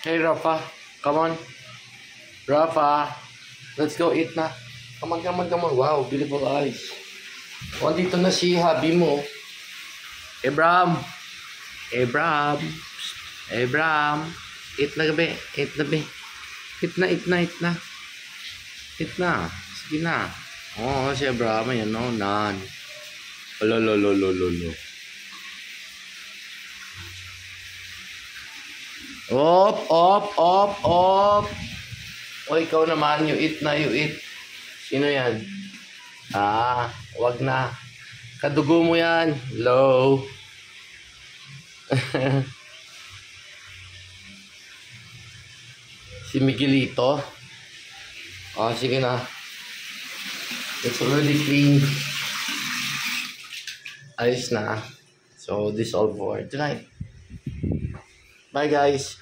Hey Rafa, come on. Rafa, let's go eat na. Come on, come on, come on. Wow, beautiful eyes. Oh, dito na si hubby mo. Abraham. Abraham. Abraham. Eat na gabi. Eat na gabi. Eat na, eat na, eat na. Eat na. Sige na. Oo, si Abraham. Yan o, nan. Lolo. Op. O, ikaw naman, you eat na, you eat. Sino yan? Wag na. Kadugo mo yan. Low. Si Miguelito. Sige na. It's already clean. Ayos na. So, this all for tonight. Bye, guys.